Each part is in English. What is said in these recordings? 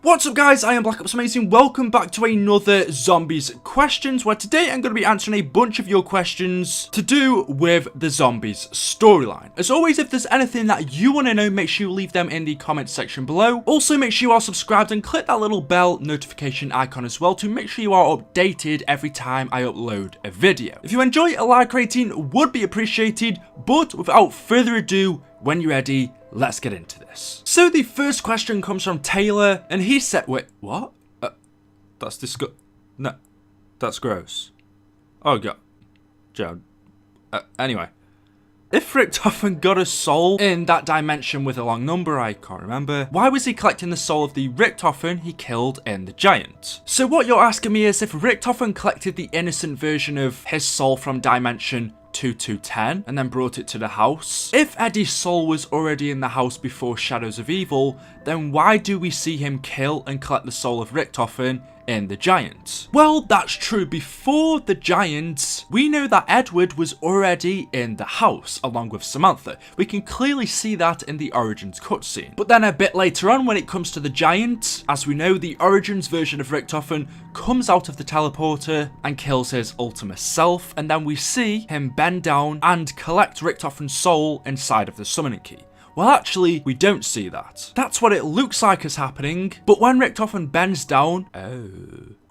What's up guys, I am BlackOpsAmazing. Welcome back to another Zombies Questions, where today I'm going to be answering a bunch of your questions to do with the Zombies storyline. As always, if there's anything that you want to know, make sure you leave them in the comment section below. Also, make sure you are subscribed and click that little bell notification icon as well to make sure you are updated every time I upload a video. If you enjoy, a like rating would be appreciated, but without further ado, when you're ready, let's get into this. So the first question comes from Taylor, and he said, wait, what? That's disgusting. No, that's gross. Oh god. Joe. Anyway. If Richtofen got a soul in that dimension with a long number, I can't remember, why was he collecting the soul of the Richtofen he killed in the Giant? So what you're asking me is if Richtofen collected the innocent version of his soul from dimension 2210 and then brought it to the house. If Eddie's soul was already in the house before Shadows of Evil, then why do we see him kill and collect the soul of Richtofen in the Giant? Well, that's true. Before the Giant, we know that Edward was already in the house along with Samantha. We can clearly see that in the Origins cutscene. But then a bit later on, when it comes to the Giant, as we know, the Origins version of Richtofen comes out of the teleporter and kills his ultimate self, and then we see him bend down and collect Richtofen's soul inside of the summoning key. Well, actually, we don't see that. That's what it looks like is happening, but when Richtofen bends down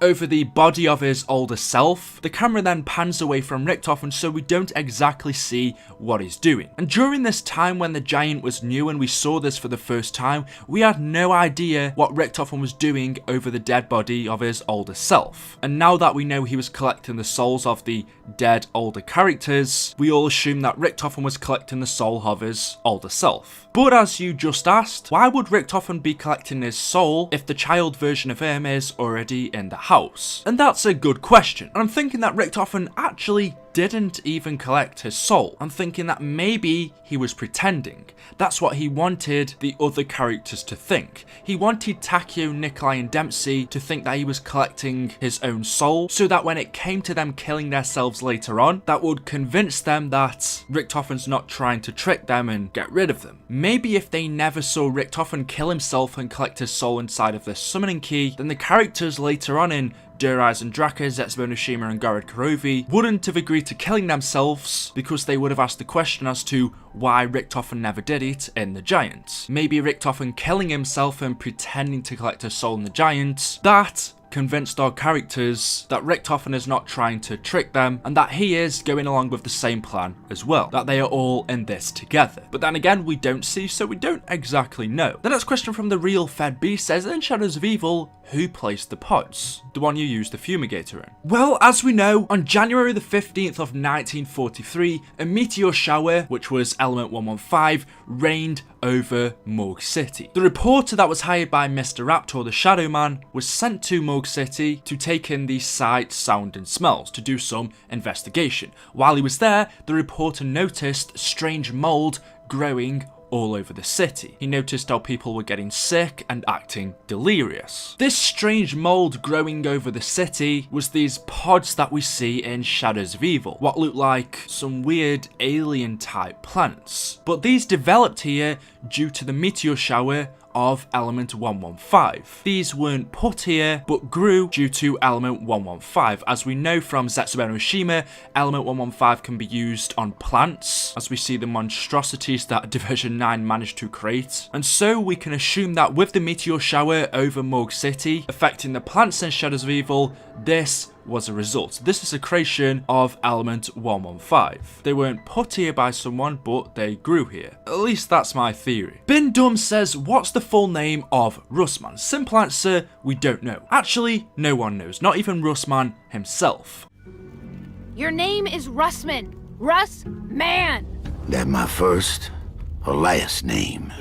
over the body of his older self, the camera then pans away from Richtofen, so we don't exactly see what he's doing. And during this time when the Giant was new and we saw this for the first time, we had no idea what Richtofen was doing over the dead body of his older self. And now that we know he was collecting the souls of the dead older characters, we all assume that Richtofen was collecting the soul of his older self. But as you just asked, why would Richtofen be collecting his soul if the child version of him is already in the house? And that's a good question. And I'm thinking that Richtofen actually didn't even collect his soul. I'm thinking that maybe he was pretending. That's what he wanted the other characters to think. He wanted Takeo, Nikolai and Dempsey to think that he was collecting his own soul, so that when it came to them killing themselves later on, that would convince them that Richtofen's not trying to trick them and get rid of them. Maybe if they never saw Richtofen kill himself and collect his soul inside of this summoning key, then the characters later on in Der Eisendrache, Zetsubo Noshima and Gorod Kurovi wouldn't have agreed to killing themselves because they would have asked the question as to why Richtofen never did it in the Giant. Maybe Richtofen killing himself and pretending to collect his soul in the Giant, that convinced our characters that Richtofen is not trying to trick them and that he is going along with the same plan as well, that they are all in this together. But then again, we don't see, so we don't exactly know. The next question from the real Fed B says, in Shadows of Evil, who placed the pods? The one you used the fumigator in. Well, as we know, on January the 15th of 1943, a meteor shower, which was element 115, rained over Morgue City. The reporter that was hired by Mr. Raptor, the Shadow Man, was sent to Morgue City to take in the sight, sound and smells to do some investigation. While he was there, the reporter noticed strange mold growing all over the city. He noticed how people were getting sick and acting delirious. This strange mold growing over the city was these pods that we see in Shadows of Evil, what looked like some weird alien type plants. But these developed here due to the meteor shower of element 115. These weren't put here, but grew due to element 115. As we know from Zetsubo Noshima, element 115 can be used on plants, as we see the monstrosities that Division 9 managed to create. And so we can assume that with the meteor shower over Morgue City affecting the plants in Shadows of Evil, this was a result. This is a creation of element 115. They weren't put here by someone, but they grew here. At least that's my theory. Bin Dum says, what's the full name of Russman? Simple answer, we don't know. Actually, no one knows, not even Russman himself. Your name is Russman. Russman. That my first or last name?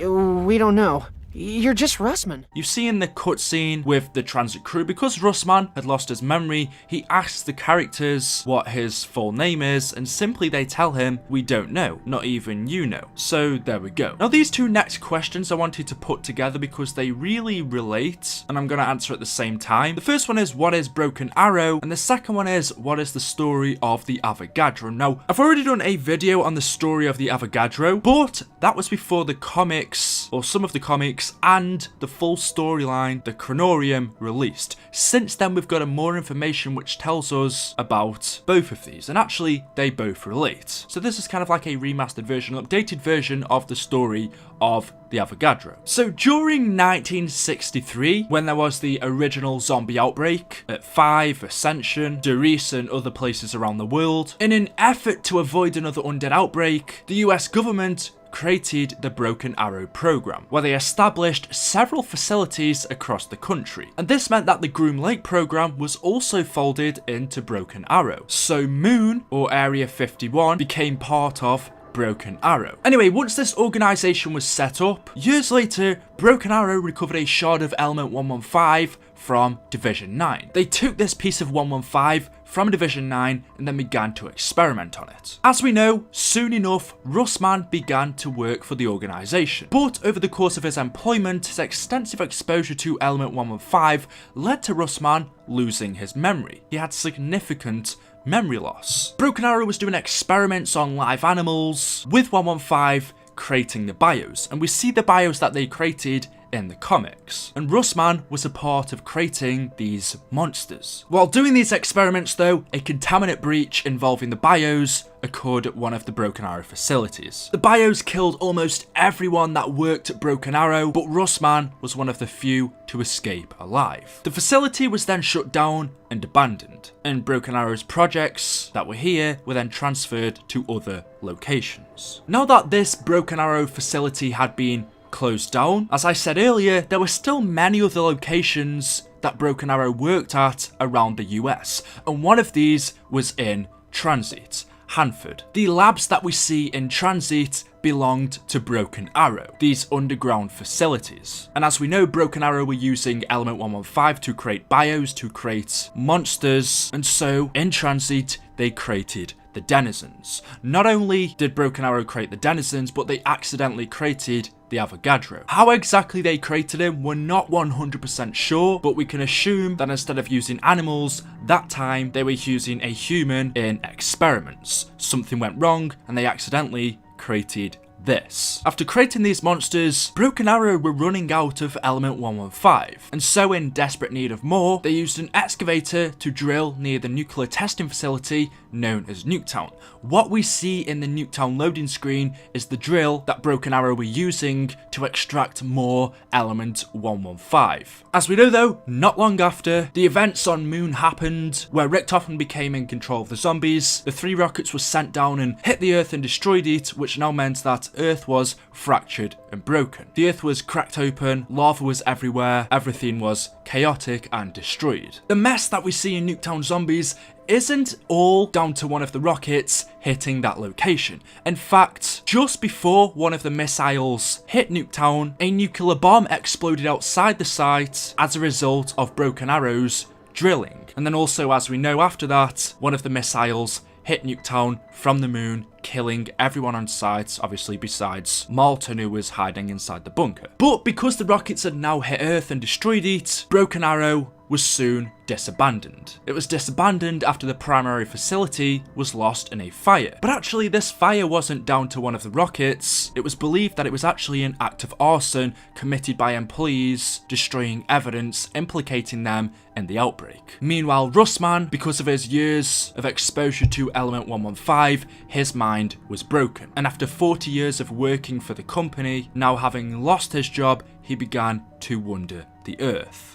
We don't know. You're just Russman. You see in the cutscene with the Tranzit crew, because Russman had lost his memory, he asks the characters what his full name is, and simply they tell him, we don't know, not even you know. So there we go. Now these two next questions I wanted to put together because they really relate, and I'm going to answer at the same time. The first one is, what is Broken Arrow? And the second one is, what is the story of the Avogadro? Now, I've already done a video on the story of the Avogadro, but that was before the comics, or some of the comics, comics and the full storyline, the Chronorium, released. Since then, we've got more information which tells us about both of these, and actually, they both relate. So this is kind of like a remastered version, an updated version of the story of the Avogadro. So during 1963, when there was the original zombie outbreak at 5, Ascension, Doris and other places around the world, in an effort to avoid another undead outbreak, the US government created the Broken Arrow program, where they established several facilities across the country. And this meant that the Groom Lake program was also folded into Broken Arrow. So Moon, or Area 51, became part of Broken Arrow. Anyway, once this organisation was set up, years later, Broken Arrow recovered a shard of Element 115 from Division 9. They took this piece of 115 from Division 9 and then began to experiment on it. As we know, soon enough, RUSSMAN began to work for the organisation. But over the course of his employment, his extensive exposure to Element 115 led to RUSSMAN losing his memory. He had significant memory loss. Broken Arrow was doing experiments on live animals with 115 creating the bios, and we see the bios that they created in the comics. And RUSSMAN was a part of creating these monsters. While doing these experiments though, a contaminant breach involving the bios occurred at one of the Broken Arrow facilities. The bios killed almost everyone that worked at Broken Arrow, but RUSSMAN was one of the few to escape alive. The facility was then shut down and abandoned, and Broken Arrow's projects that were here were then transferred to other locations. Now that this Broken Arrow facility had been closed down, as I said earlier, there were still many other locations that Broken Arrow worked at around the US, and one of these was in Tranzit, Hanford. The labs that we see in Tranzit belonged to Broken Arrow, these underground facilities. And as we know, Broken Arrow were using Element 115 to create bios, to create monsters, and so in Tranzit they created the Denizens. Not only did Broken Arrow create the Denizens, but they accidentally created the Avogadro. How exactly they created him, we're not 100% sure, but we can assume that instead of using animals, that time they were using a human in experiments. Something went wrong and they accidentally created this. After creating these monsters, Broken Arrow were running out of Element 115, and so in desperate need of more, they used an excavator to drill near the nuclear testing facility known as Nuketown. What we see in the Nuketown loading screen is the drill that Broken Arrow were using to extract more Element 115. As we know though, not long after, the events on Moon happened, where Richtofen became in control of the zombies. The 3 rockets were sent down and hit the Earth and destroyed it, which now meant that Earth was fractured and broken. The Earth was cracked open, lava was everywhere, everything was chaotic and destroyed. The mess that we see in Nuketown Zombies isn't all down to one of the rockets hitting that location. In fact, just before one of the missiles hit Nuketown, a nuclear bomb exploded outside the site as a result of Broken Arrow's drilling. And then also, as we know after that, one of the missiles hit Nuketown from the moon, killing everyone on site, obviously besides Malton, who was hiding inside the bunker. But because the rockets had now hit Earth and destroyed it, Broken Arrow was soon disabandoned. It was disabandoned after the primary facility was lost in a fire. But actually, this fire wasn't down to one of the rockets. It was believed that it was actually an act of arson committed by employees, destroying evidence implicating them in the outbreak. Meanwhile, RUSSMAN, because of his years of exposure to Element 115, his mind was broken. And after 40 years of working for the company, now having lost his job, he began to wander the Earth.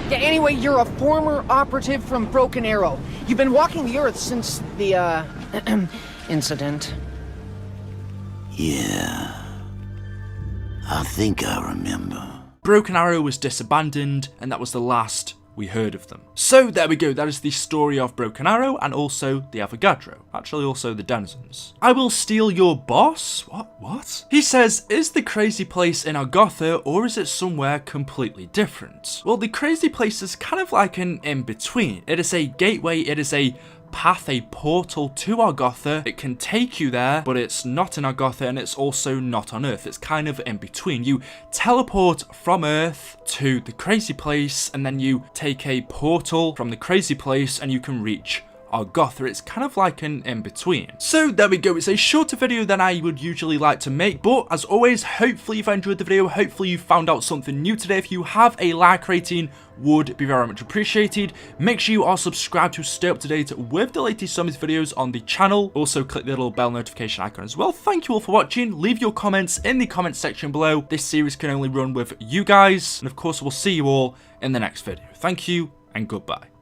Yeah, anyway, you're a former operative from Broken Arrow. You've been walking the Earth since the, incident. Yeah. I think I remember. Broken Arrow was disabandoned, and that was the last we heard of them. So there we go, that is the story of Broken Arrow and also the Avogadro. Actually also the Denizens. I will steal your boss? What? He says, is the crazy place in Argotha or is it somewhere completely different? Well, the crazy place is kind of like an in-between. It is a gateway, it is a path, a portal to Argotha. It can take you there, but it's not in Argotha and it's also not on Earth. It's kind of in between. You teleport from Earth to the crazy place and then you take a portal from the crazy place and you can reach or Gotha. It's kind of like an in-between. So there we go. It's a shorter video than I would usually like to make, but as always, hopefully you've enjoyed the video. Hopefully you found out something new today. If you have, a like rating would be very much appreciated. Make sure you are subscribed to stay up to date with the latest zombies videos on the channel. Also click the little bell notification icon as well. Thank you all for watching. Leave your comments in the comment section below. This series can only run with you guys, and of course we'll see you all in the next video. Thank you and goodbye.